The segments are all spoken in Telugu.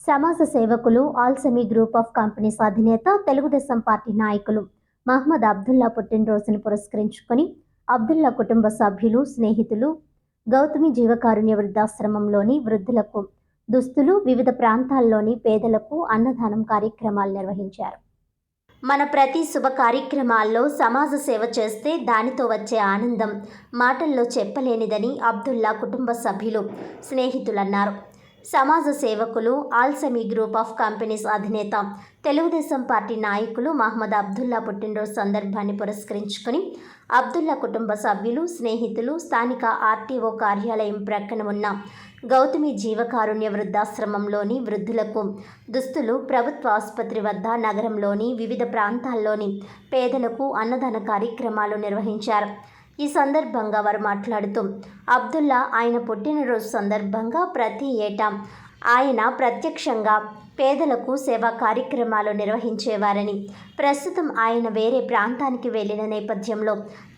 సమాజ సేవకులు ఆల్సెమీ గ్రూప్ ఆఫ్ కంపెనీస్ అధినేత తెలుగుదేశం పార్టీ నాయకులు మహమ్మద్ అబ్దుల్లా పుట్టినరోజును పురస్కరించుకొని అబ్దుల్లా కుటుంబ సభ్యులు, స్నేహితులు గౌతమి జీవకారుణ్య వృద్ధాశ్రమంలోని వృద్ధులకు దుస్తులు, వివిధ ప్రాంతాల్లోని పేదలకు అన్నదానం కార్యక్రమాలు నిర్వహించారు. మన ప్రతి శుభ కార్యక్రమాల్లో సమాజ సేవ చేస్తే దానితో వచ్చే ఆనందం మాటల్లో చెప్పలేనిదని అబ్దుల్లా కుటుంబ సభ్యులు, స్నేహితులు అన్నారు. సమాజ సేవకులు ఆల్సెమీ గ్రూప్ ఆఫ్ కంపెనీస్ అధినేత తెలుగుదేశం పార్టీ నాయకులు మహమ్మద్ అబ్దుల్లా పుట్టినరోజు సందర్భాన్ని పురస్కరించుకొని అబ్దుల్లా కుటుంబ సభ్యులు, స్నేహితులు స్థానిక ఆర్టీఓ కార్యాలయం ప్రక్కన ఉన్న గౌతమి జీవకారుణ్య వృద్ధాశ్రమంలోని వృద్ధులకు దుస్తులు, ప్రభుత్వ ఆసుపత్రి వద్ద నగరంలోని వివిధ ప్రాంతాల్లోని పేదలకు అన్నదాన కార్యక్రమాలు నిర్వహించారు. ఈ సందర్భంగా వారు మాట్లాడుతూ అబ్దుల్లా ఆయన పుట్టినరోజు సందర్భంగా ప్రతి ఏటా ఆయన ప్రత్యక్షంగా పేదలకు సేవా కార్యక్రమాలు నిర్వహించేవారని, ప్రస్తుతం ఆయన వేరే ప్రాంతానికి వెళ్లిన నేపథ్యంలో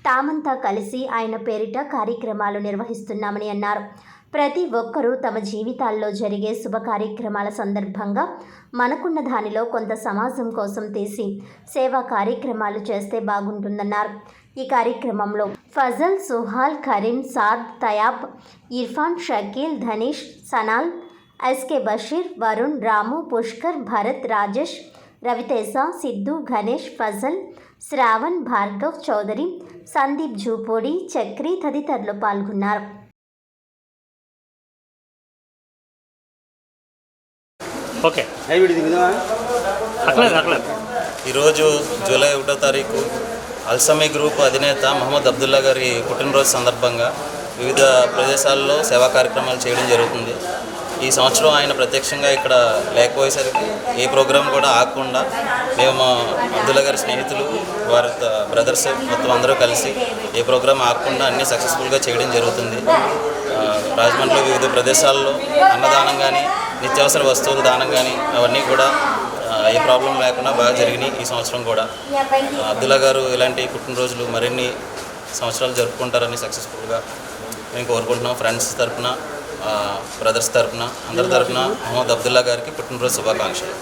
తామంతా కలిసి ఆయన పేరిట కార్యక్రమాలు నిర్వహిస్తున్నామని అన్నారు. ప్రతి ఒక్కరూ తమ జీవితాల్లో జరిగే శుభ కార్యక్రమాల సందర్భంగా మనకున్న దానిలో కొంత సమాజం కోసం తీసి సేవా కార్యక్రమాలు చేస్తే బాగుంటుందన్నారు. ఈ కార్యక్రమంలో ఫజల్, సుహాల్, కరీం, సాద్, తయాబ్, ఇర్ఫాన్, షకీల్, ధనీష్, సనాల్, ఎస్కే బషీర్, వరుణ్, రాము, పుష్కర్, భరత్, రాజేష్, రవితేజ, సిద్ధు, గణేష్, ఫజల్, శ్రావణ్, భార్గవ్, చౌదరి, సందీప్, జూపూడి, చక్రి తదితరులు పాల్గొన్నారు. ఓకే, ఈరోజు జూలై 1వ తారీఖు ఆల్సెమీ గ్రూప్ అధినేత మహమ్మద్ అబ్దుల్లా గారి పుట్టినరోజు సందర్భంగా వివిధ ప్రదేశాల్లో సేవా కార్యక్రమాలు చేయడం జరుగుతుంది. ఈ సంవత్సరం ఆయన ప్రత్యక్షంగా ఇక్కడ లేకపోయేసరికి ఏ ప్రోగ్రాం కూడా ఆగకుండా మేము అబ్దుల్లా గారి స్నేహితులు, వారి బ్రదర్స్ మొత్తం అందరూ కలిసి ఏ ప్రోగ్రాం ఆగకుండా అన్నీ సక్సెస్ఫుల్గా చేయడం జరుగుతుంది. రాజమండ్రిలో వివిధ ప్రదేశాల్లో అన్నదానం కానీ, నిత్యావసర వస్తువుల దానం కానీ అవన్నీ కూడా ఏ ప్రాబ్లం లేకుండా బాగా జరిగినాయి. ఈ సంవత్సరం కూడా అబ్దుల్లా గారు ఇలాంటి పుట్టినరోజులు మరిన్ని సంవత్సరాలు జరుపుకుంటారని సక్సెస్ఫుల్గా మేము కోరుకుంటున్నాం. ఫ్రెండ్స్ తరఫున, బ్రదర్స్ తరఫున, అందరి తరఫున మహమ్మద్ అబ్దుల్లా గారికి పుట్టినరోజు శుభాకాంక్షలు.